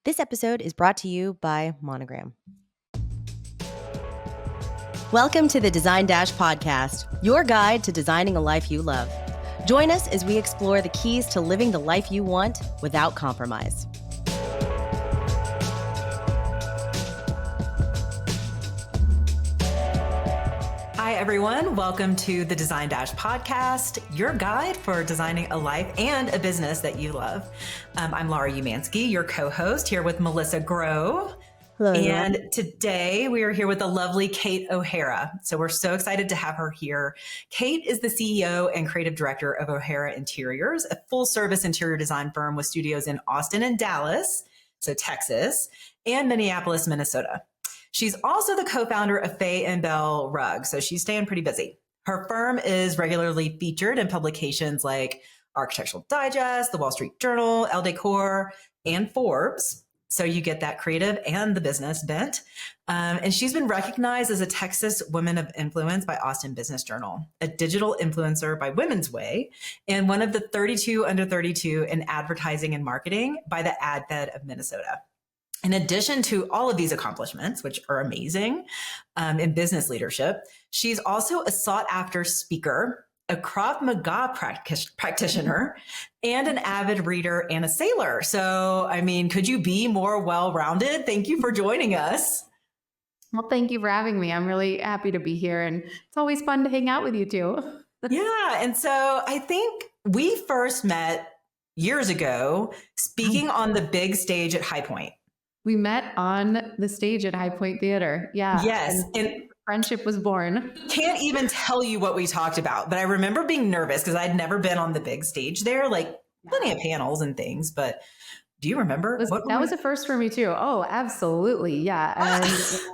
This episode is brought to you by Monogram. Welcome to the Design Dash podcast, your guide to designing a life you love. Join us as we explore the keys to living the life you want without compromise. Hi, everyone. Welcome to the Design Dash podcast, your guide for designing a life and a business that you love. I'm Laura Umansky, your co-host, here with Melissa Grove. Hello, and today we are here with the lovely Kate O'Hara. So we're so excited to have her here. Kate is the CEO and creative director of O'Hara Interiors, a full-service interior design firm with studios in Austin and Dallas, so Texas, and Minneapolis, Minnesota. She's also the co-founder of Faye Belle Rugs, so she's staying pretty busy. Her firm is regularly featured in publications like Architectural Digest, The Wall Street Journal, Elle Decor, and Forbes. So you get that creative and the business bent. And she's been recognized as a Texas Woman of Influence by Austin Business Journal, a digital influencer by Women's Way, and one of the 32 under 32 in advertising and marketing by the Ad Fed of Minnesota. In addition to all of these accomplishments, which are amazing in business leadership, she's also a sought-after speaker, a Krav Maga practitioner, and an avid reader and a sailor. So, I mean, could you be more well-rounded? Thank you for joining us. Well, thank you for having me. I'm really happy to be here, and it's always fun to hang out with you too. Yeah, and so I think we first met years ago speaking on the big stage at High Point. We met on the stage at High Point Theater. Yeah. Yes. And friendship was born. Can't even tell you what we talked about, but I remember being nervous because I'd never been on the big stage there, like plenty of panels and things. But do you remember? That was a first for me too. Oh, absolutely. Yeah.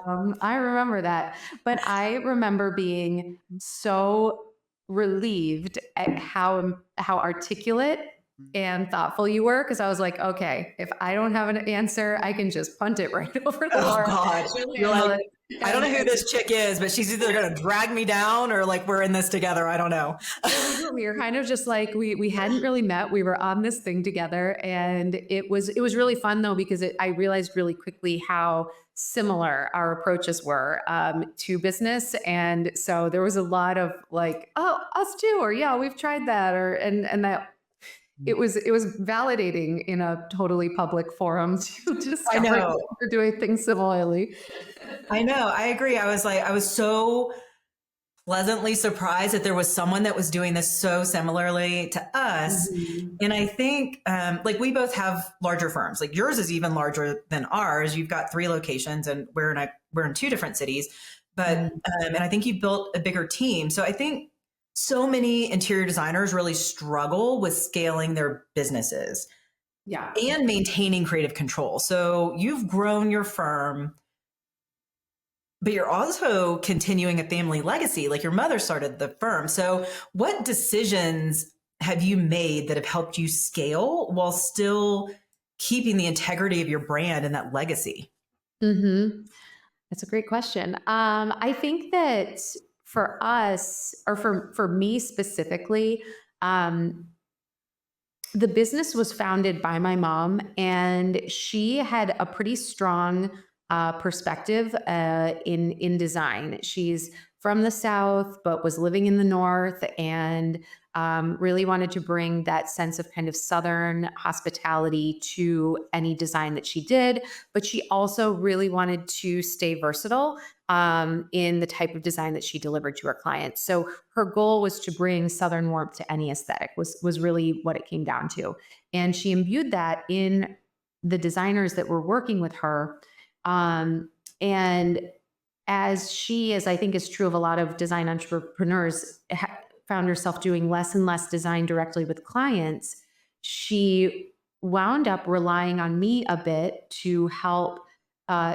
And I remember that. But I remember being so relieved at how articulate and thoughtful you were, because I was like, okay, if I don't have an answer, I can just punt it right over the bar. Oh God. You're like, I don't know who this chick is, but she's either going to drag me down or like we're in this together. I don't know. We were kind of just like, we hadn't really met. We were on this thing together, and it was really fun though, because I realized really quickly how similar our approaches were to business. And so there was a lot of like, oh, us too, or yeah, we've tried that, or and that. It was validating in a totally public forum to discover that we're doing things similarly. I know. I agree. I was so pleasantly surprised that there was someone that was doing this so similarly to us. Mm-hmm. And I think like we both have larger firms. Like yours is even larger than ours. You've got 3 locations and we're in 2 different cities. But and I think you built a bigger team. So I think so many interior designers really struggle with scaling their businesses, and maintaining creative control. So you've grown your firm, but you're also continuing a family legacy. Like your mother started the firm. So what decisions have you made that have helped you scale while still keeping the integrity of your brand and that legacy? Mm-hmm. That's a great question. I think that for us, or for me specifically, the business was founded by my mom, and she had a pretty strong perspective in design. She's from the South, but was living in the North, and really wanted to bring that sense of kind of Southern hospitality to any design that she did. But she also really wanted to stay versatile in the type of design that she delivered to her clients. So her goal was to bring Southern warmth to any aesthetic, was really what it came down to. And she imbued that in the designers that were working with her. And as I think is true of a lot of design entrepreneurs, found herself doing less and less design directly with clients, she wound up relying on me a bit to help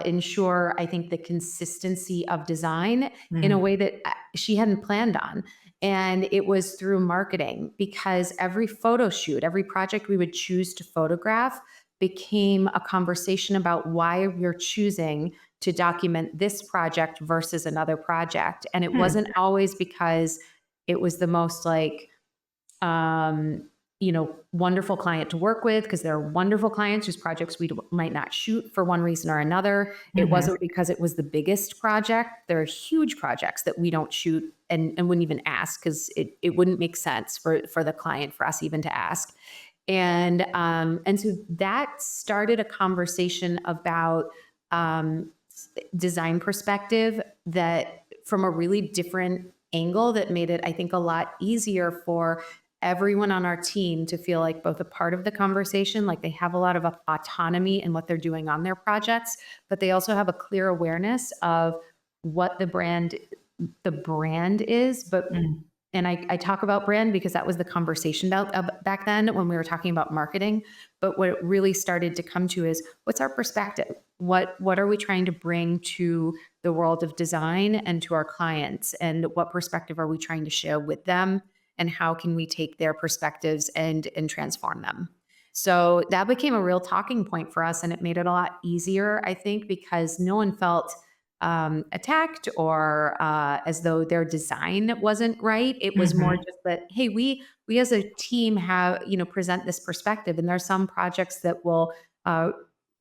ensure, I think, the consistency of design in a way that she hadn't planned on. And it was through marketing, because every photo shoot, every project we would choose to photograph became a conversation about why we're choosing to document this project versus another project. And it wasn't always because it was the most like wonderful client to work with because they're wonderful clients whose projects we might not shoot for one reason or another. It Mhm. wasn't because it was the biggest project. There are huge projects that we don't shoot and wouldn't even ask because it wouldn't make sense for the client for us even to ask. And so that started a conversation about design perspective that from a really different angle that made it, I think, a lot easier for everyone on our team to feel like both a part of the conversation, like they have a lot of autonomy in what they're doing on their projects, but they also have a clear awareness of what the brand is. But Mm. and I talk about brand because that was the conversation back then when we were talking about marketing. But what it really started to come to is what's our perspective? What are we trying to bring to the world of design and to our clients? And what perspective are we trying to share with them? And how can we take their perspectives and transform them? So that became a real talking point for us. And it made it a lot easier, I think, because no one felt attacked or as though their design wasn't right. It was more Mhm. just that, hey, we as a team have present this perspective, and there are some projects that will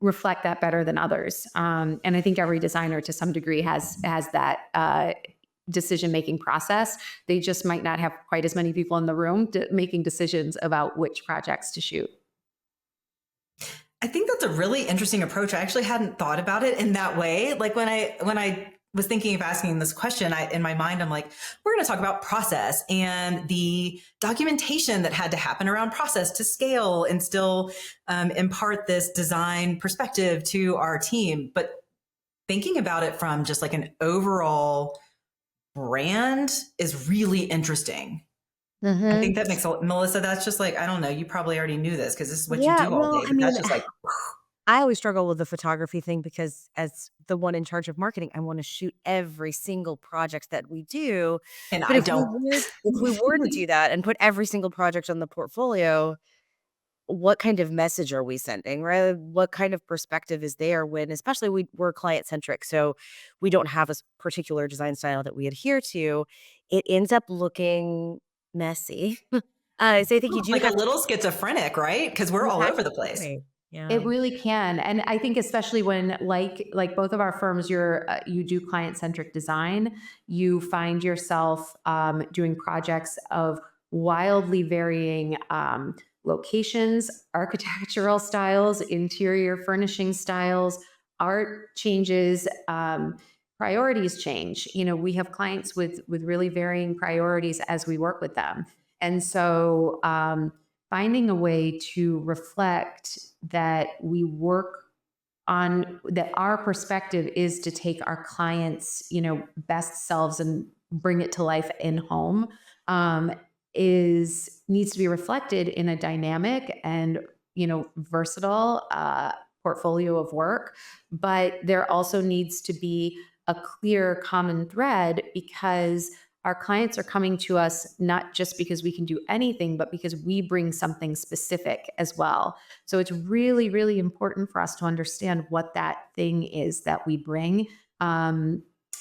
reflect that better than others. And I think every designer, to some degree, has that. Decision making process. They just might not have quite as many people in the room making decisions about which projects to shoot. I think that's a really interesting approach. I actually hadn't thought about it in that way. Like when I was thinking of asking this question, in my mind, I'm like, we're going to talk about process and the documentation that had to happen around process to scale and still impart this design perspective to our team. But thinking about it from just like an overall brand is really interesting. I think Hmm. that makes Melissa, that's just like, I don't know, you probably already knew this because this is what you Yeah, do all well, day, I but mean, that's just like, I always struggle with the photography thing because as the one in charge of marketing, I want to shoot every single project that we do. and But I don't. if we were to do that and put every single project on the portfolio, what kind of message are we sending, right? What kind of perspective is there when, especially we're client centric, so we don't have a particular design style that we adhere to. It ends up looking messy. So I think you do Like a have to little schizophrenic, right? Because we're all over the place. exactly. Yeah. It really can, and I think especially when like both of our firms, you do client centric design. You find yourself doing projects of wildly varying locations, architectural styles, interior furnishing styles, art changes. Priorities change. We have clients with really varying priorities as we work with them, and so finding a way to reflect that we work on that our perspective is to take our clients best selves and bring it to life in home um, is needs to be reflected in a dynamic and versatile portfolio of work, but there also needs to be a clear common thread because our clients are coming to us not just because we can do anything, but because we bring something specific as well. So it's really, really important for us to understand what that thing is that we bring.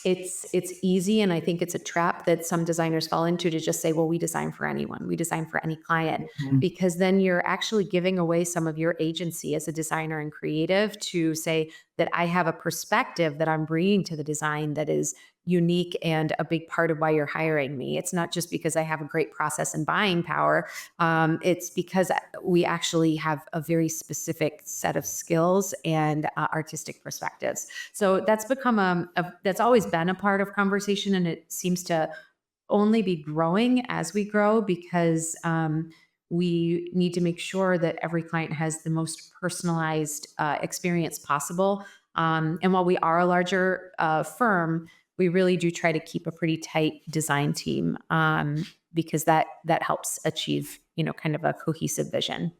It's easy, and I think it's a trap that some designers fall into to just say, "Well, we design for anyone. We design for any client," Mhm. because then you're actually giving away some of your agency as a designer and creative to say that I have a perspective that I'm bringing to the design that is unique and a big part of why you're hiring me. It's not just because I have a great process and buying power. It's because we actually have a very specific set of skills and artistic perspectives. So that's become that's always been a part of conversation, and it seems to only be growing as we grow because we need to make sure that every client has the most personalized experience possible. And while we are a larger firm, we really do try to keep a pretty tight design team because that helps achieve kind of a cohesive vision.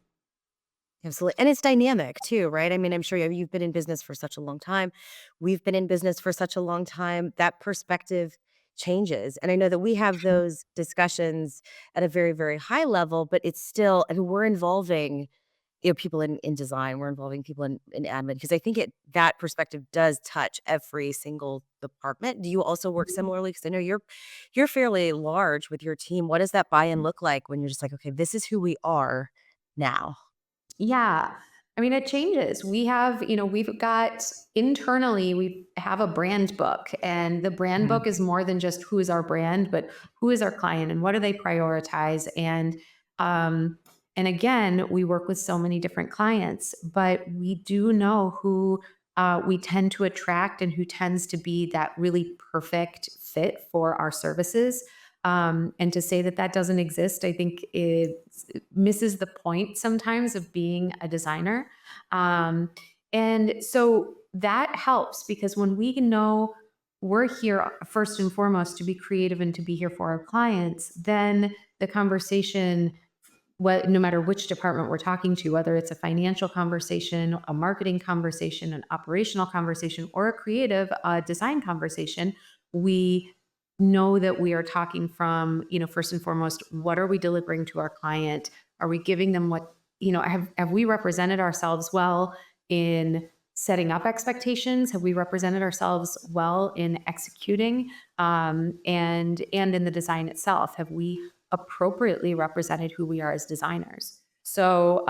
Absolutely. And it's dynamic too, right? I mean, I'm sure you've been in business for such a long time. We've been in business for such a long time. That perspective changes. And I know that we have those discussions at a very, very high level, but it's still, I mean, we're involving people in design, we're involving people in admin, because I think that perspective does touch every single department. Do you also work similarly? Because I know you're fairly large with your team. What does that buy-in look like when you're just like, okay, this is who we are now? Yeah. I mean, it changes. We have, we've got internally, we have a brand book, and the brand Mhm. book is more than just who is our brand, but who is our client and what do they prioritize. Um, and again, we work with so many different clients, but we do know who we tend to attract and who tends to be that really perfect fit for our services. And to say that that doesn't exist, I think it misses the point sometimes of being a designer. Um, and so that helps because when we know we're here first and foremost to be creative and to be here for our clients, then the conversation, what no matter which department we're talking to, whether it's a financial conversation, a marketing conversation, an operational conversation, or a creative design conversation, we know that we are talking from, first and foremost, what are we delivering to our client? Are we giving them what, have we represented ourselves well in setting up expectations? Have we represented ourselves well in executing, and in the design itself? Have we appropriately represented who we are as designers? So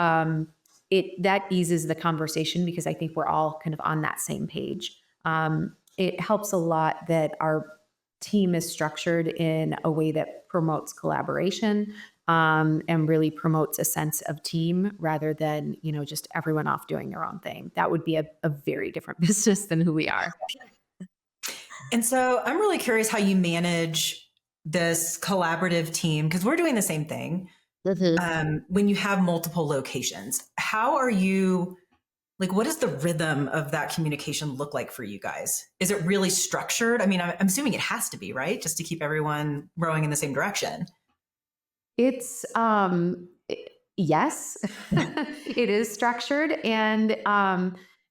it that eases the conversation because I think we're all kind of on that same page. It helps a lot that our team is structured in a way that promotes collaboration, and really promotes a sense of team rather than, just everyone off doing their own thing. That would be a very different business than who we are. And so I'm really curious how you manage this collaborative team because we're doing the same thing. Mhm. When you have multiple locations, how are you like, what does the rhythm of that communication look like for you guys? Is it really structured? I mean, I'm assuming it has to be, right? Just to keep everyone rowing in the same direction. It's yes, it is structured, and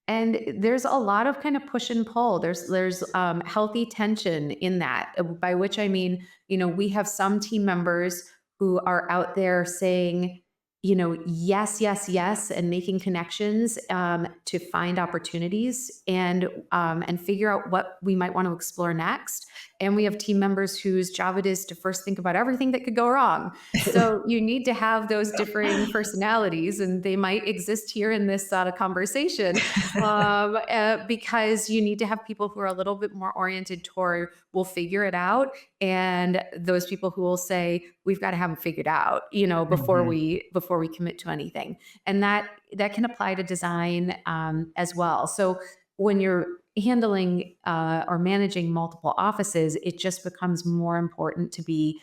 there's a lot of kind of push and pull. There's healthy tension in that. By which I mean, we have some team members who are out there saying, yes, yes, yes, and making connections, to find opportunities and figure out what we might want to explore next. And we have team members whose job it is to first think about everything that could go wrong. So you need to have those differing personalities, and they might exist here in this conversation, because you need to have people who are a little bit more oriented toward we'll figure it out, and those people who will say we've got to have them figured out, before Mhm. we commit to anything, and that can apply to design, as well. So when you're handling or managing multiple offices, it just becomes more important to be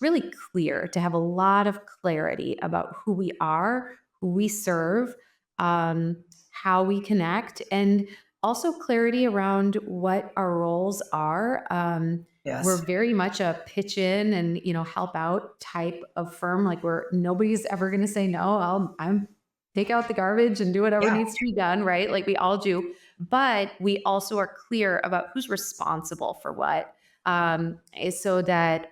really clear, to have a lot of clarity about who we are, who we serve, um, how we connect, and also clarity around what our roles are. We're Yes. very much a pitch in and help out type of firm. Like we're nobody's ever going to say no. I'm take out the garbage and do whatever Yeah. needs to be done, right? Like we all do, but we also are clear about who's responsible for what, so that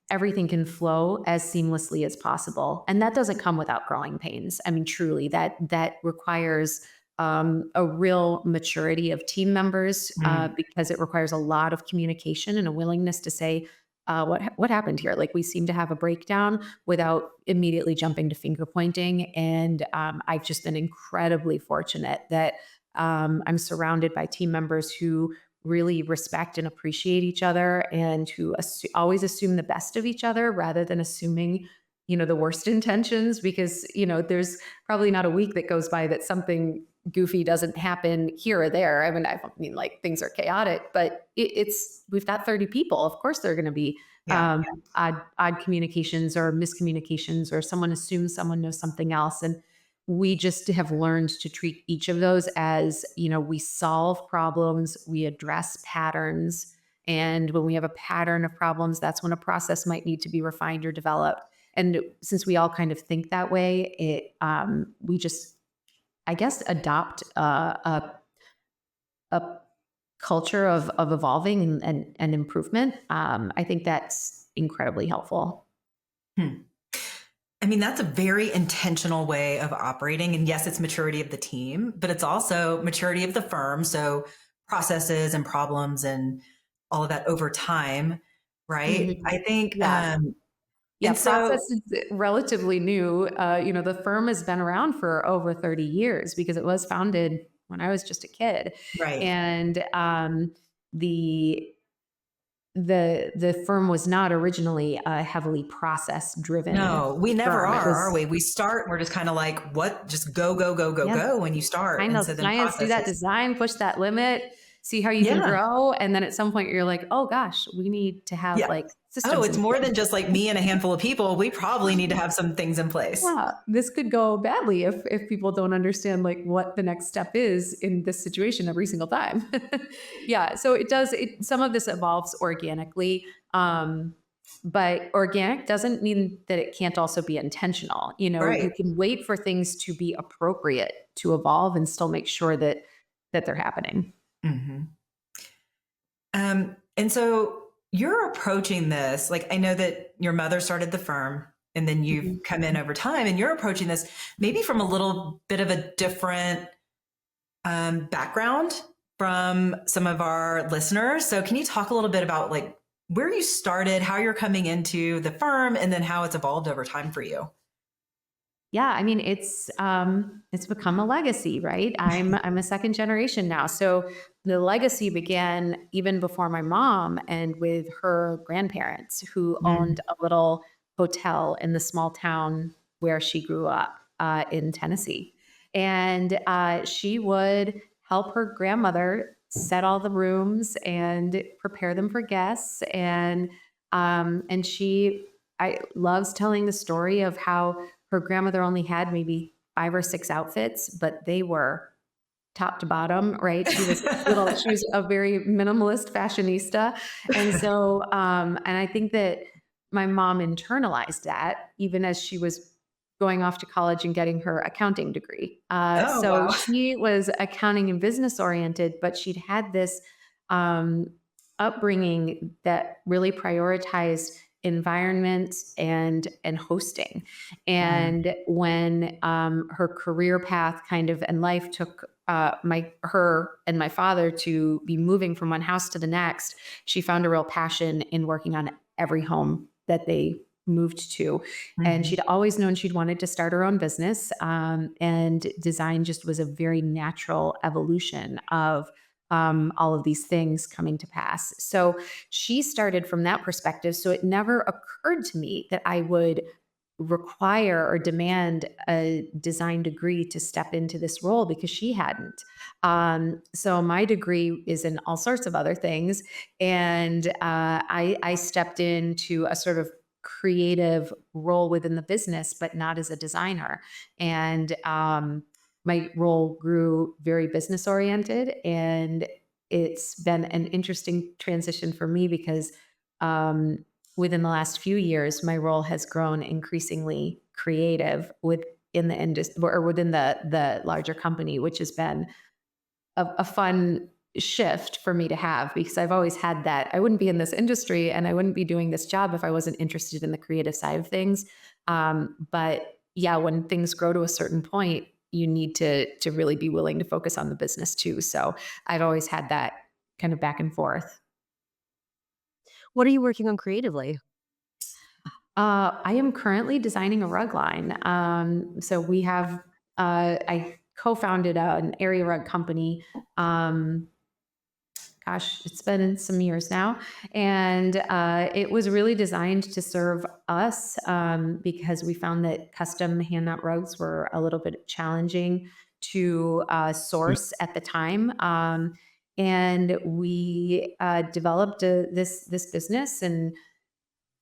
everything can flow as seamlessly as possible. And that doesn't come without growing pains. I mean, truly, that requires a real maturity of team members, Mm. because it requires a lot of communication and a willingness to say, what happened here? Like we seem to have a breakdown without immediately jumping to finger pointing. And I've just been incredibly fortunate that I'm surrounded by team members who really respect and appreciate each other and who always assume the best of each other rather than assuming the worst intentions, because there's probably not a week that goes by that something goofy doesn't happen here or there. I mean like things are chaotic, but we've got 30 people, of course there are going to be Yeah. odd communications or miscommunications, or someone assumes someone knows something else, and we just have learned to treat each of those as, we solve problems, we address patterns. And when we have a pattern of problems, that's when a process might need to be refined or developed. And since we all kind of think that way, we just, I guess, adopt a culture of evolving and improvement. I think that's incredibly helpful. Hmm. I mean, that's a very intentional way of operating. And yes, it's maturity of the team, but it's also maturity of the firm. So processes and problems and all of that over time, right? Mhm. I think, Yeah. Yeah, and process so, is relatively new. The firm has been around for over 30 years because it was founded when I was just a kid. right. And the the firm was not originally a heavily process driven No, we never firm. It are was, we? We start, we're just kind of like, what? Just go, go, go, go, yeah, go when you start. find And those so then clients, do that processes. design, push that limit, see how you can Yeah. grow. And then at some point you're like, oh gosh, we need to have Yeah. like Oh, systems it's in more place. than just like me and a handful of people. We probably need to have some things in place. Yeah, this could go badly if people don't understand like what the next step is in this situation every single time. Yeah, so it does. Some of this evolves organically, but organic doesn't mean that it can't also be intentional. You Right. can wait for things to be appropriate to evolve and still make sure that they're happening. Hmm. And so you're approaching this, like, I know that your mother started the firm and then you've Mhm. come in over time and you're approaching this maybe from a little bit of a different background from some of our listeners. So can you talk a little bit about like where you started, how you're coming into the firm, and then how it's evolved over time for you? Yeah, I mean it's become a legacy, right? I'm a second generation now. So the legacy began even before my mom and with her grandparents who Mm. owned a little hotel in the small town where she grew up in Tennessee. And she would help her grandmother set all the rooms and prepare them for guests. And she I loves telling the story of how her grandmother only had maybe 5 or 6 outfits, but they were top to bottom, right? She was a very minimalist fashionista. And so, and I think that my mom internalized that even as she was going off to college and getting her accounting degree. Oh, So wow. she was accounting and business oriented, but she'd had this um, upbringing that really prioritized environment and hosting. Mm. And when her career path kind of and life took her and my father to be moving from one house to the next, she found a real passion in working on every home that they moved to. And Mhm. she'd always known she'd wanted to start her own business. And design just was a very natural evolution of all of these things coming to pass. So she started from that perspective. So it never occurred to me that I would require or demand a design degree to step into this role because she hadn't. So my degree is in all sorts of other things, and I stepped into a sort of creative role within the business, but not as a designer. And my role grew very business oriented, and it's been an interesting transition for me because within the last few years, my role has grown increasingly creative within the industry or within the larger company, which has been a fun shift for me to have because I've always had that. I wouldn't be in this industry and I wouldn't be doing this job if I wasn't interested in the creative side of things. But yeah, when things grow to a certain point, you need to really be willing to focus on the business too. So I've always had that kind of back and forth. What are you working on creatively? I am currently designing a rug line. So we have, I co-founded an area rug company. Um, Gosh, it's been some years now. And it was really designed to serve us because we found that custom hand knot rugs were a little bit challenging to source at the time. And we developed this business and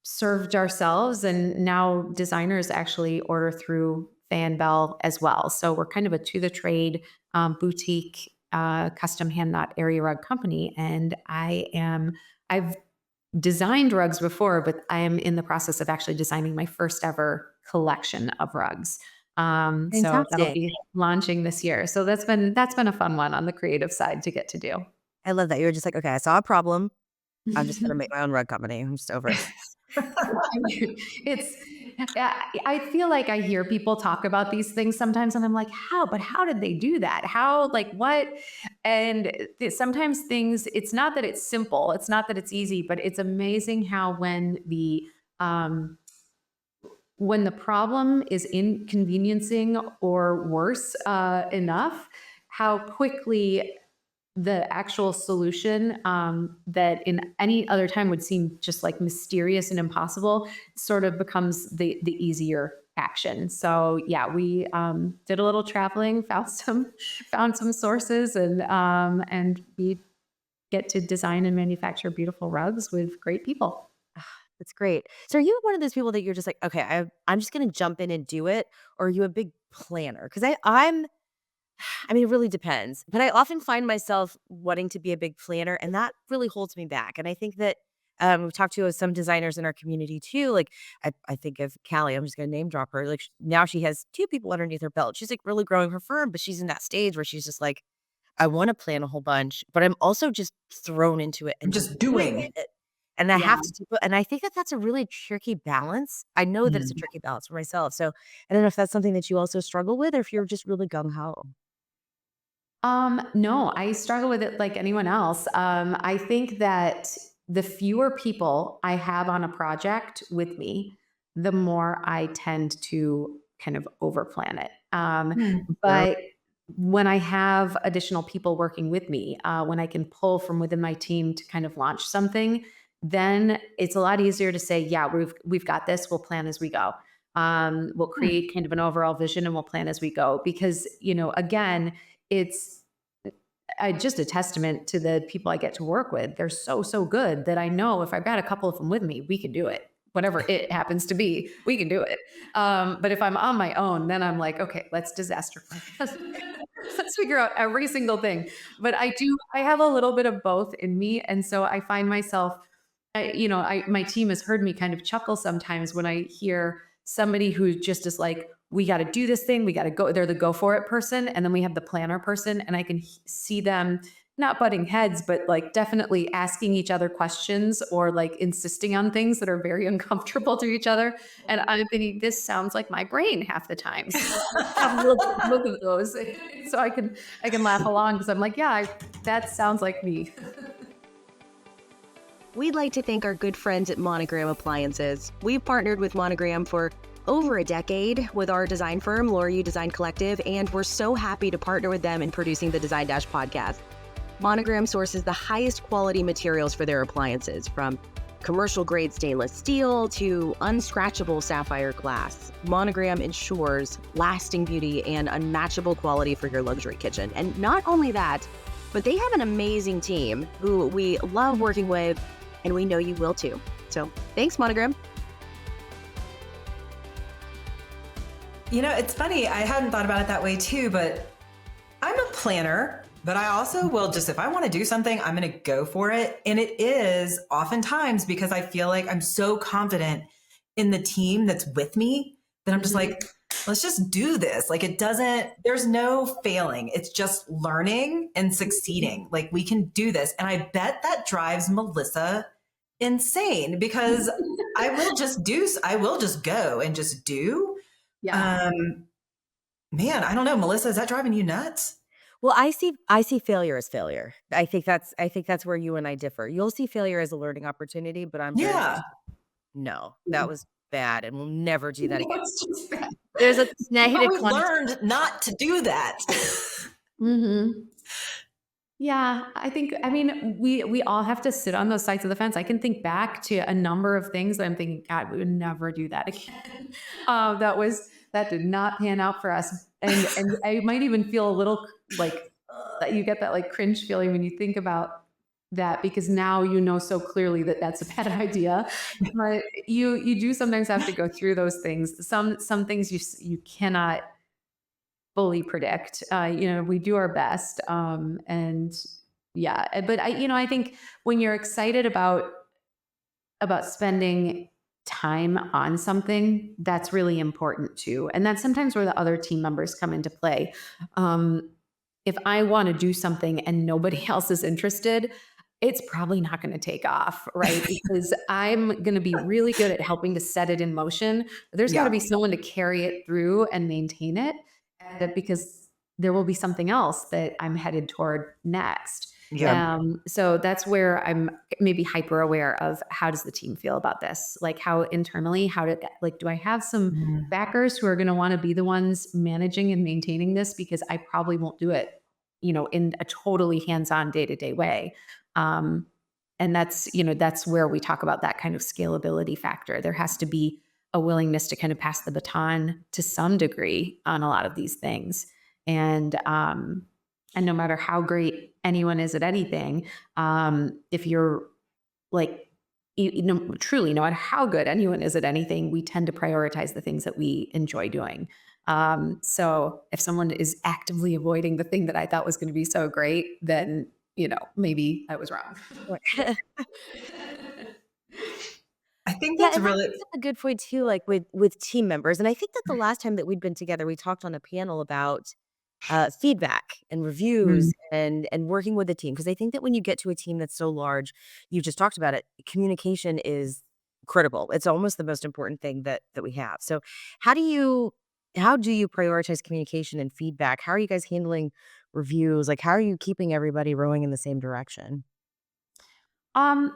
served ourselves, and now designers actually order through Faye Belle as well. So we're kind of a to the trade boutique custom hand knot area rug company. And I've designed rugs before, but I am in the process of actually designing my first ever collection of rugs. So that'll Fantastic. be launching this year. So that's been a fun one on the creative side to get to do. I love that. You're just like, okay, I saw a problem. I'm just gonna make my own rug company. I'm just over it. It's Yeah, I feel like I hear people talk about these things sometimes, and I'm like, how? But how did they do that? How? Like what? And sometimes things. It's not that it's simple. It's not that it's easy, but it's amazing how um, when the problem is inconveniencing or worse enough, how quickly the actual solution that in any other time would seem just like mysterious and impossible sort of becomes the easier action. So yeah, we did a little traveling, found some sources, and we get to design and manufacture beautiful rugs with great people. That's great. So are you one of those people that you're just like, okay, I'm just gonna jump in and do it, or are you a big planner? Because I mean, it really depends. But I often find myself wanting to be a big planner, and that really holds me back. And I think that we've talked to some designers in our community too. Like I think of Callie. I'm just gonna name drop her. Like now she has two people underneath her belt. She's like really growing her firm, but she's in that stage where she's just like, I want to plan a whole bunch, but I'm also just thrown into it I'm and just just doing doing. it. And I Yeah. have to do it. And I think that that's a really tricky balance. I know that it's a Mm. tricky balance for myself. So I don't know if that's something that you also struggle with, or if you're just really gung ho. No, I struggle with it like anyone else. I think that the fewer people I have on a project with me, the more I tend to kind of overplan it. Sure. But when I have additional people working with me, when I can pull from within my team to kind of launch something, then it's a lot easier to say, yeah, we've got this. We'll plan as we go. We'll Hmm. create kind of an overall vision and we'll plan as we go. Because again, it's just a testament to the people I get to work with. They're so good that I know if I've got a couple of them with me, we can do it. Whatever it happens to be, we can do it. But if I'm on my own, then I'm like, okay, let's disaster plan. Let's figure out every single thing. But I have a little bit of both in me. And so I find myself, my team has heard me kind of chuckle sometimes when I hear somebody who just is like, we got to do this thing. We got to go. They're the go for it person. And then we have the planner person. And I can see them not butting heads, but like definitely asking each other questions or like insisting on things that are very uncomfortable to each other. And I'm thinking, this sounds like my brain half the time. So have look of those. So I can laugh along because I'm like, yeah, that sounds like me. We'd like to thank our good friends at Monogram Appliances. We've partnered with Monogram for over a decade with our design firm, Laura U Design Collective, and we're so happy to partner with them in producing the Design Dash podcast. Monogram sources the highest quality materials for their appliances, from commercial grade stainless steel to unscratchable sapphire glass. Monogram ensures lasting beauty and unmatchable quality for your luxury kitchen. And not only that, but they have an amazing team who we love working with, and we know you will too. So thanks, Monogram. It's funny. I hadn't thought about it that way too, but I'm a planner, but I also will just, if I want to do something, I'm going to go for it. And it is oftentimes because I feel like I'm so confident in the team that's with me that I'm just like, let's just do this. Like there's no failing. It's just learning and succeeding. Like we can do this. And I bet that drives Melissa insane because I will just go and just do. Yeah. Man, I don't know. Melissa, is that driving you nuts? Well, I see failure as failure. I think that's where you and I differ. You'll see failure as a learning opportunity, but I'm very much Yeah. no, that was bad, and we'll never do that again. It's just bad. There's a But negative we connotation. learned not to do that. Yeah, I mean, we all have to sit on those sides of the fence. I can think back to a number of things that I'm thinking, God, we would never do that again. That did not pan out for us, and I might even feel a little like that. You get that like cringe feeling when you think about that because now you know so clearly that that's a bad idea. But you do sometimes have to go through those things. Some things you cannot fully predict. We do our best. And yeah, but I think when you're excited about spending time on something, that's really important too. And that's sometimes where the other team members come into play. If I want to do something and nobody else is interested, it's probably not going to take off, right? Because I'm going to be really good at helping to set it in motion. There's got to Yeah. be someone to carry it through and maintain it, and because there will be something else that I'm headed toward next. Yeah. So that's where I'm maybe hyper aware of how does the team feel about this? Like how internally, do I have some Mhm. backers who are going to want to be the ones managing and maintaining this because I probably won't do it, in a totally hands-on day-to-day way. Um, and that's where we talk about that kind of scalability factor. There has to be a willingness to kind of pass the baton to some degree on a lot of these things. And no matter how great anyone is at anything, if you're like, truly, no matter how good anyone is at anything, we tend to prioritize the things that we enjoy doing. So if someone is actively avoiding the thing that I thought was going to be so great, then, maybe I was wrong. I think Yeah, that's and that really brings up a good point too, like with team members. And I think that the last time that we'd been together, we talked on a panel about feedback and Mm, reviews and working with a team. Because I think that when you get to a team that's so large, you just talked about it. Communication is critical. It's almost the most important thing that we have. So, how do you how do you prioritize communication and feedback? How are you guys handling reviews? Like, how are you keeping everybody rowing in the same direction?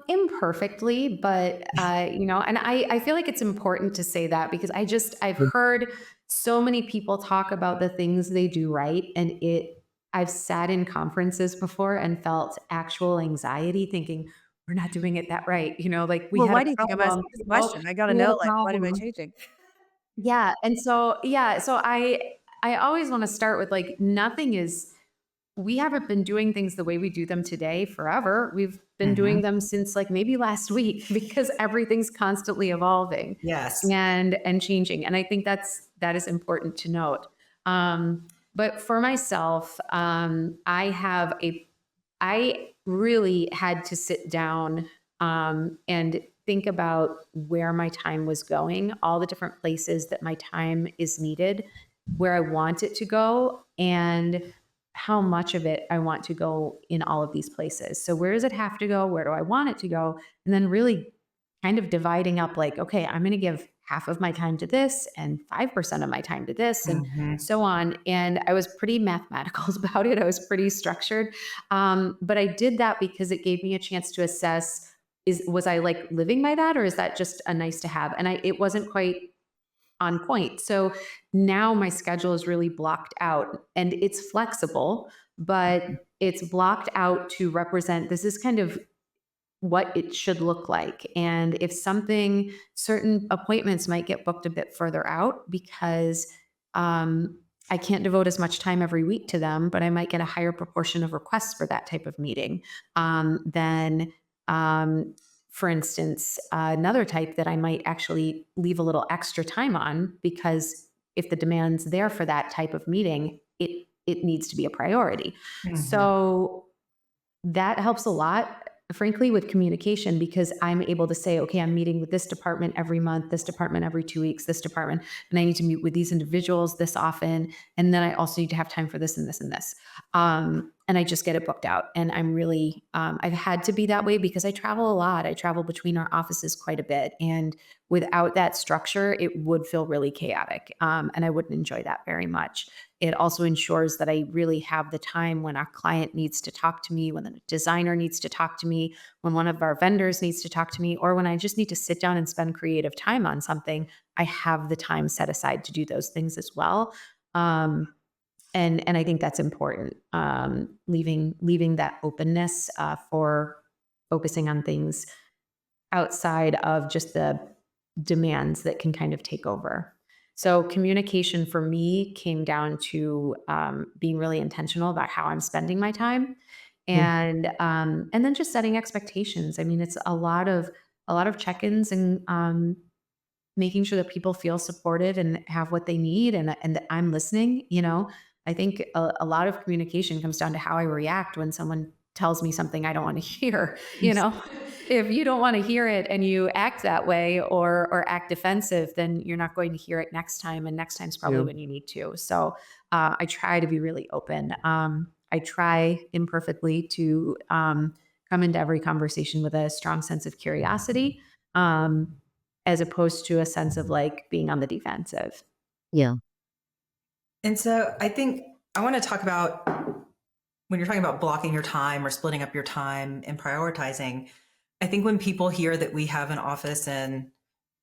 Imperfectly, but and I feel like it's important to say that because I've heard so many people talk about the things they do right, and I've sat in conferences before and felt actual anxiety thinking we're not doing it that right. Like we Well, had why a do you think I'm problem. asking this question? I gotta We had know, a like, what am I problem. changing? So I always want to start with like nothing is we haven't been doing things the way we do them today forever. We've been doing mhm. them since like maybe last week because everything's constantly evolving Yes. and changing. And I think that is important to note. But for myself, I really had to sit down and think about where my time was going, all the different places that my time is needed, where I want it to go, and how much of it I want to go in all of these places. So, where does it have to go? Where do I want it to go? And then really kind of dividing up like, okay, I'm going to give half of my time to this and 5% of my time to this and Mhm. so on. And I was pretty mathematical about it. I was pretty structured. But I did that because it gave me a chance to assess was I like living by that or is that just a nice to have? And it wasn't quite on point. So now my schedule is really blocked out and it's flexible, but it's blocked out to represent this is kind of what it should look like. And if certain appointments might get booked a bit further out because I can't devote as much time every week to them, but I might get a higher proportion of requests for that type of meeting. Then, for instance, another type that I might actually leave a little extra time on because if the demand's there for that type of meeting, it needs to be a priority. Mhm. So that helps a lot, frankly, with communication because I'm able to say, okay, I'm meeting with this department every month, this department every 2 weeks, this department, and I need to meet with these individuals this often. And then I also need to have time for this and this and this. And I just get it booked out. And I've had to be that way because I travel a lot. I travel between our offices quite a bit. And without that structure, it would feel really chaotic. And I wouldn't enjoy that very much. It also ensures that I really have the time when our client needs to talk to me, when the designer needs to talk to me, when one of our vendors needs to talk to me, or when I just need to sit down and spend creative time on something. I have the time set aside to do those things as well. Um, and I think that's important. Leaving that openness for focusing on things outside of just the demands that can kind of take over. So communication for me came down to being really intentional about how I'm spending my time, and then just setting expectations. I mean, it's a lot of check-ins and making sure that people feel supported and have what they need, and that I'm listening. I think a lot of communication comes down to how I react when someone tells me something I don't want to hear. If you don't want to hear it and you act that way or act defensive, then you're not going to hear it next time. And next time's probably True. when you need to. So I try to be really open. I try imperfectly to come into every conversation with a strong sense of curiosity, as opposed to a sense of like being on the defensive. Yeah. And so I think I want to talk about when you're talking about blocking your time or splitting up your time and prioritizing. I think when people hear that we have an office in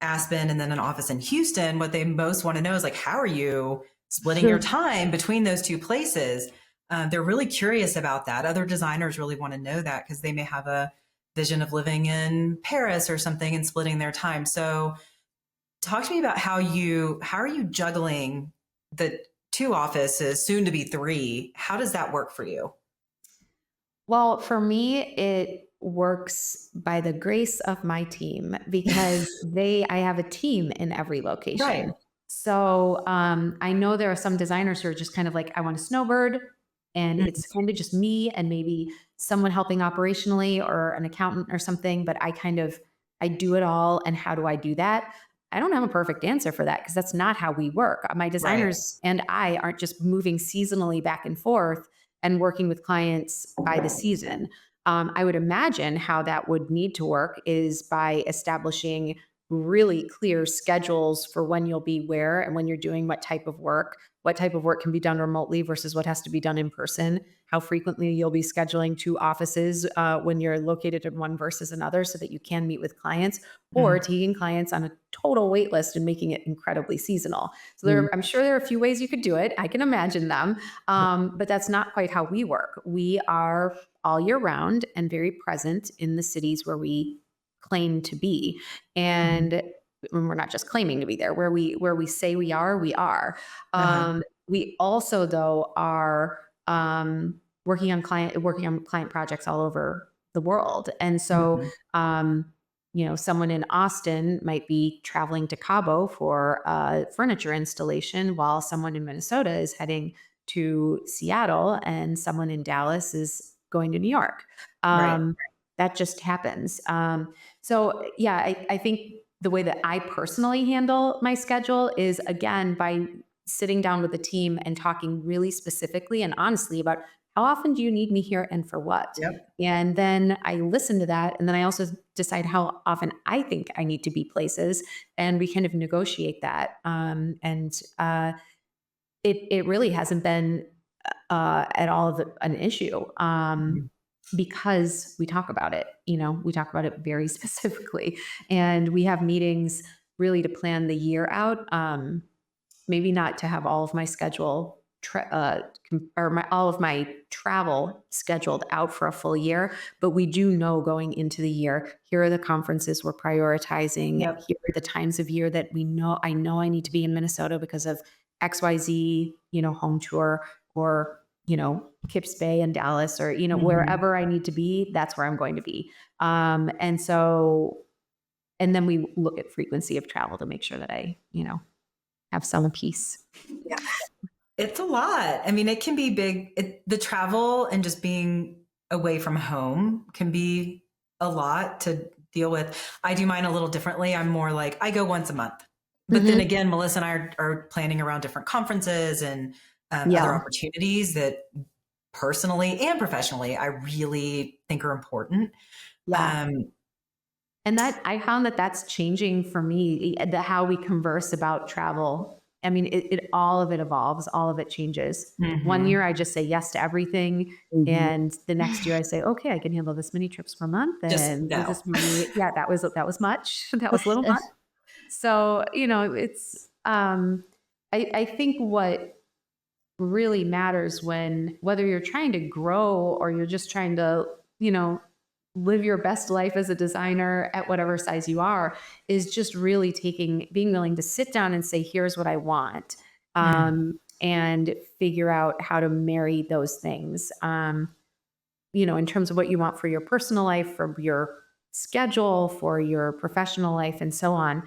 Aspen and then an office in Houston, what they most want to know is like, how are you splitting your time between those two places? They're really curious about that. Other designers really want to know that because they may have a vision of living in Paris or something and splitting their time. So talk to me about how are you juggling the two offices, soon to be three? How does that work for you? Well, for me, it works by the grace of my team because I have a team in every location. Right. So I know there are some designers who are just kind of like, I want a snowbird, and it's kind of just me and maybe someone helping operationally or an accountant or something. But I do it all. And how do I do that? I don't have a perfect answer for that because that's not how we work. My designers and I aren't just moving seasonally back and forth and working with clients by the season. I would imagine how that would need to work is by establishing really clear schedules for when you'll be where and when you're doing what type of work can be done remotely versus what has to be done in person, how frequently you'll be scheduling two offices when you're located in one versus another so that you can meet with clients, or taking clients on a total wait list and making it incredibly seasonal. So I'm sure there are a few ways you could do it. I can imagine them, but that's not quite how we work. We are all year round and very present in the cities where we claim to be. And we're not just claiming to be there, where we say we are, we are. We also though are working on client projects all over the world. And so someone in Austin might be traveling to Cabo for a furniture installation while someone in Minnesota is heading to Seattle and someone in Dallas is going to New York. That just happens. I think the way that I personally handle my schedule is, again, by sitting down with the team and talking really specifically and honestly about how often do you need me here and for what? And then I listen to that. And then I also decide how often I think I need to be places. And we kind of negotiate that. It really hasn't been at all an issue. Because we talk about it, we talk about it very specifically, and we have meetings really to plan the year out. Maybe not to have all of my schedule all of my travel scheduled out for a full year, but we do know going into the year, here are the conferences we're prioritizing. Here are the times of year that I know I need to be in Minnesota because of XYZ, home tour, or Kips Bay in Dallas, or wherever I need to be, that's where I'm going to be. And then we look at frequency of travel to make sure that I have some peace. Yeah, it's a lot. I mean, it can be big. The travel and just being away from home can be a lot to deal with. I do mine a little differently. I'm more like, I go once a month, but then again, Melissa and I are planning around different conferences and other opportunities that personally and professionally I really think are important. And that I found that that's changing for me, how we converse about travel. I mean, it all of it evolves, all of it changes. One year I just say yes to everything. And the next year I say, okay, I can handle this many trips per month. And that was much. That was a little much. So, it's, I think what really matters whether you're trying to grow or you're just trying to, live your best life as a designer at whatever size you are, is just really being willing to sit down and say, here's what I want, and figure out how to marry those things, in terms of what you want for your personal life, for your schedule, for your professional life, and so on.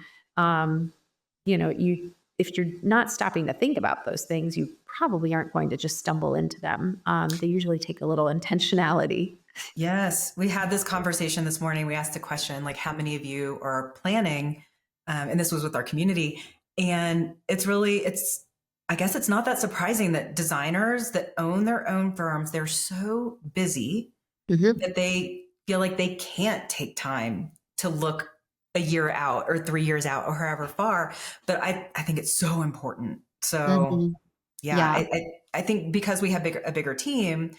If you're not stopping to think about those things, you probably aren't going to just stumble into them. They usually take a little intentionality. Yes. We had this conversation this morning. We asked a question, like, how many of you are planning? And this was with our community. And I guess it's not that surprising that designers that own their own firms, they're so busy that they feel like they can't take time to look a year out or 3 years out or however far. But I think it's so important. So Mhm. yeah, Yeah. I think because we have a bigger team,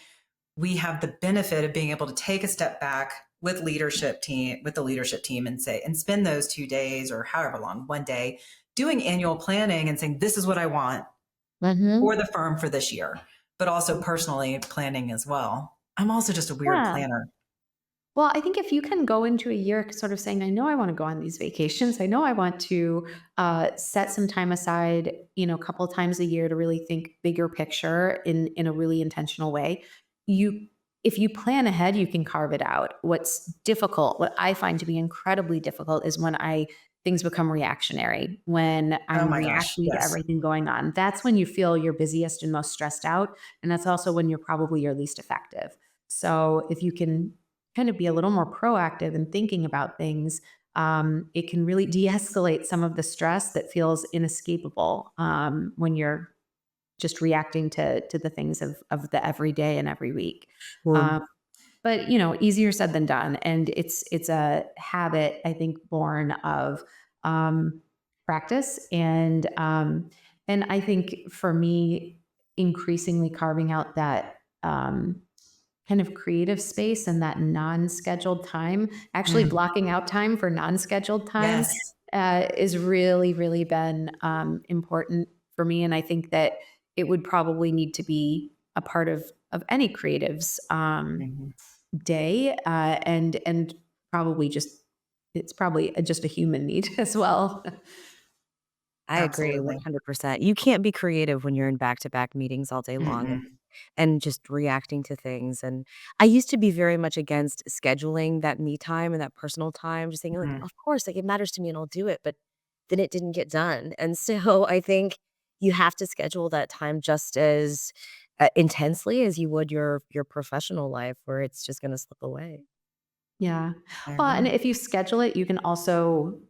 we have the benefit of being able to take a step back with the leadership team and spend those 2 days or however long, one day, doing annual planning and saying, this is what I want Mhm. for the firm for this year, but also personally planning as well. I'm also just a weird Yeah. planner. Well, I think if you can go into a year sort of saying, I know I want to go on these vacations. I know I want to set some time aside, a couple of times a year to really think bigger picture in a really intentional way. You, if you plan ahead, you can carve it out. What's difficult, what I find to be incredibly difficult is when things become reactionary, when Oh I'm my gosh. reacting to Yes. everything going on. That's when you feel your busiest and most stressed out. And that's also when you're probably your least effective. So if you can kind of be a little more proactive in thinking about things, it can really de-escalate some of the stress that feels inescapable when you're just reacting to the things of the everyday and every week. Well, Um, but easier said than done, and it's a habit I think born of um, practice, and I think for me, increasingly carving out that. Kind of creative space and that non-scheduled time, actually Mm. blocking out time for non-scheduled time Yes. is really, really been important for me. And I think that it would probably need to be a part of any creative's Mhm. day, and probably it's probably just a human need as well. I agree Absolutely. 100%. You can't be creative when you're in back-to-back meetings all day long Mm-mm. and just reacting to things, and I used to be very much against scheduling that me time and that personal time, just saying, like, Mhm. "Of course, like, it matters to me and I'll do it," but then it didn't get done, and so I think you have to schedule that time just as, intensely as you would your professional life where it's just gonna slip away. Yeah. I Well, and agree. if you schedule it, you can also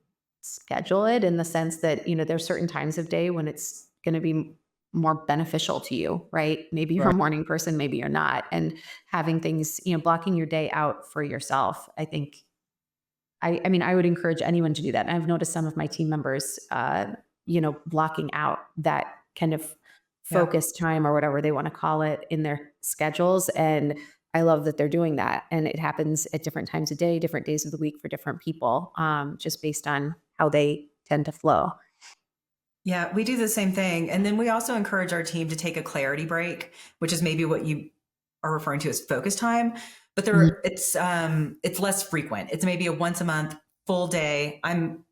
schedule it in the sense that, there's certain times of day when it's going to be more beneficial to you, right? Maybe you're a Right. morning person, maybe you're not. And having things, blocking your day out for yourself, I think I mean, I would encourage anyone to do that. And I've noticed some of my team members, blocking out that kind of Yeah. focus time or whatever they want to call it in their schedules. And I love that they're doing that. And it happens at different times of day, different days of the week for different people, just based on how they tend to flow. Yeah, we do the same thing. And then we also encourage our team to take a clarity break, which is maybe what you are referring to as focus time, but Mhm. it's less frequent. It's maybe a once a month full day. I'm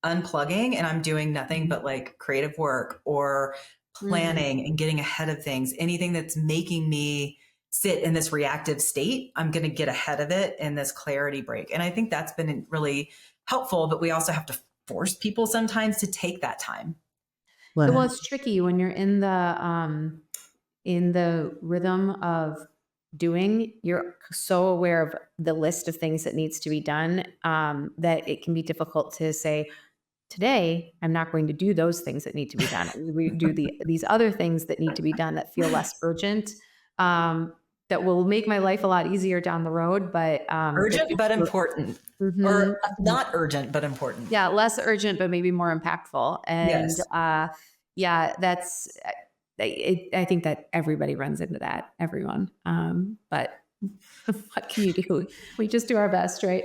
unplugging and I'm doing nothing but like creative work or Mhm. planning and getting ahead of things. Anything that's making me sit in this reactive state, I'm going to get ahead of it in this clarity break. And I think that's been really helpful, but we also have to force people sometimes to take that time. Well, Well, it's tricky when you're in the rhythm of doing, you're so aware of the list of things that needs to be done, that it can be difficult to say, today I'm not going to do those things that need to be done. We do these other things that need to be done that feel less urgent, that will make my life a lot easier down the road, but Urgent but important, or Mhm. not urgent but important. Yeah, less urgent, but maybe more impactful. And Yes. yeah, I think that everybody runs into that, everyone. But what can you do? We just do our best, right?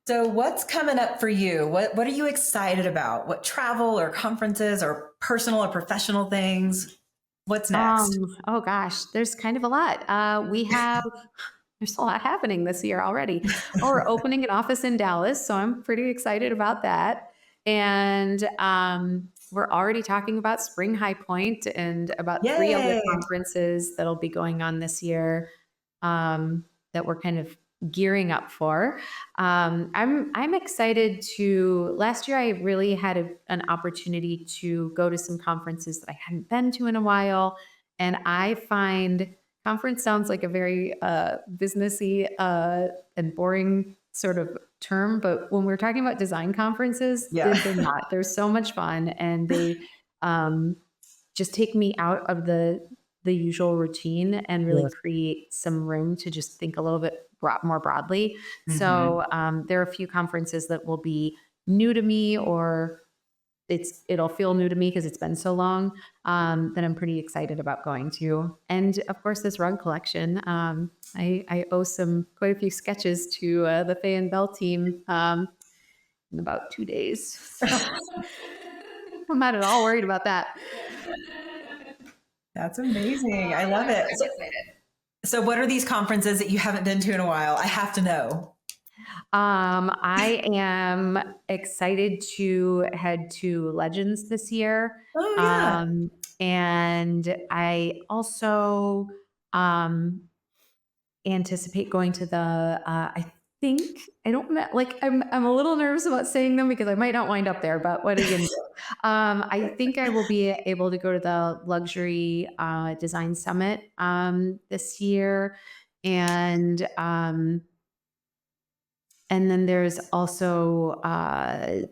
So what's coming up for you? What are you excited about? What travel or conferences or personal or professional things? What's next? Oh gosh, there's kind of a lot. There's a lot happening this year already. Oh, we're opening an office in Dallas, so I'm pretty excited about that. And we're already talking about Spring High Point and about three other Yay. conferences that'll be going on this year, that we're kind of gearing up for. I'm excited to. Last year, I really had an opportunity to go to some conferences that I hadn't been to in a while, and I find conference sounds like a very businessy and boring sort of term, but when we're talking about design conferences, Yeah. they're not. They're so much fun, and they um, just take me out of the usual routine and really yeah. create some room to just think a little bit more broadly. Mhm. So there are a few conferences that will be new to me, or it'll feel new to me because it's been so long, that I'm pretty excited about going to. And of course, this rug collection. I owe quite a few sketches to the Faye and Belle team in about 2 days. So I'm not at all worried about that. That's amazing. I love it. So what are these conferences that you haven't been to in a while? I have to know. I am excited to head to Legends this year. Oh, yeah. And I also anticipate going to I think I don't like I'm a little nervous about saying them because I might not wind up there, but what are you gonna do? I think I will be able to go to the luxury design summit this year, and then there's also I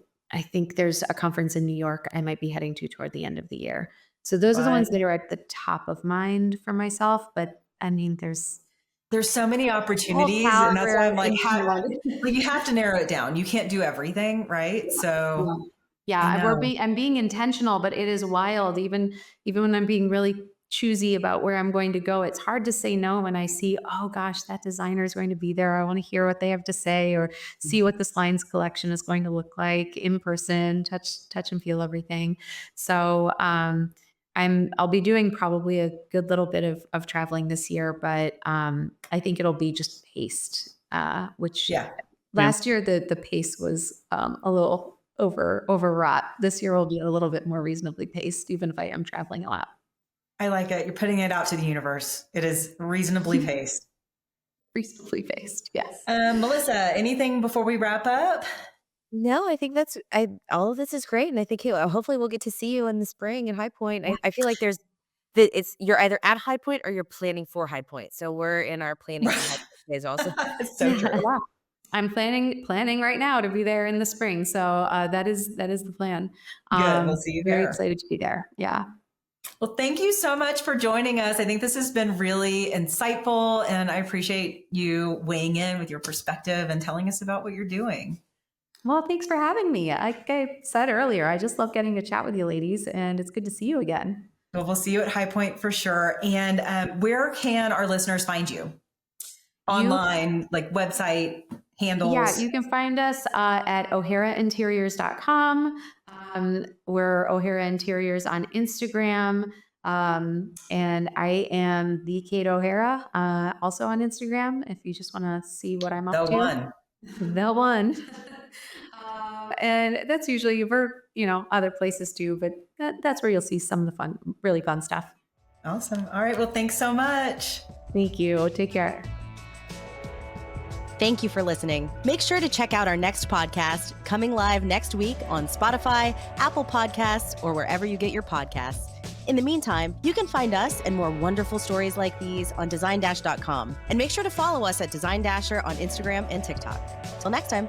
think there's a conference in New York I might be heading to toward the end of the year. So those are the ones that are at the top of mind for myself. But I mean, there's so many opportunities, and that's why I'm like, you have to narrow it down. You can't do everything, right? So I'm being intentional, but it is wild. Even when I'm being really choosy about where I'm going to go, it's hard to say no when I see, oh gosh, that designer is going to be there. I want to hear what they have to say, or see what this lines collection is going to look like in person, touch and feel everything. So I'll be doing probably a good little bit of traveling this year, but I think it'll be just paced, which last year the pace was a little overwrought. This year will be a little bit more reasonably paced, even if I am traveling a lot. I like it. You're putting it out to the universe. It is reasonably paced. Reasonably paced, yes. Melissa, anything before we wrap up? No, I think all of this is great, and I think hopefully we'll get to see you in the spring in High Point. I feel like you're either at High Point or you're planning for High Point. So we're in our planning for High Point phase also. So true. Yeah. I'm planning right now to be there in the spring. So that is the plan. Good. We'll see you there. Very excited to be there. Yeah. Well, thank you so much for joining us. I think this has been really insightful, and I appreciate you weighing in with your perspective and telling us about what you're doing. Well, thanks for having me. Like I said earlier, I just love getting to chat with you ladies, and it's good to see you again. Well, we'll see you at High Point for sure. And where can our listeners find you? Online, like website, handles? Yeah, you can find us at o'harainteriors.com. We're O'Hara Interiors on Instagram. And I am the Kate O'Hara, also on Instagram, if you just want to see what I'm up to. The one. And that's usually other places too, but that's where you'll see some of the really fun stuff. Awesome. All right. Well, thanks so much. Thank you. Take care. Thank you for listening. Make sure to check out our next podcast, coming live next week on Spotify, Apple Podcasts, or wherever you get your podcasts. In the meantime, you can find us and more wonderful stories like these on designdash.com. And make sure to follow us at Design Dasher on Instagram and TikTok. Till next time.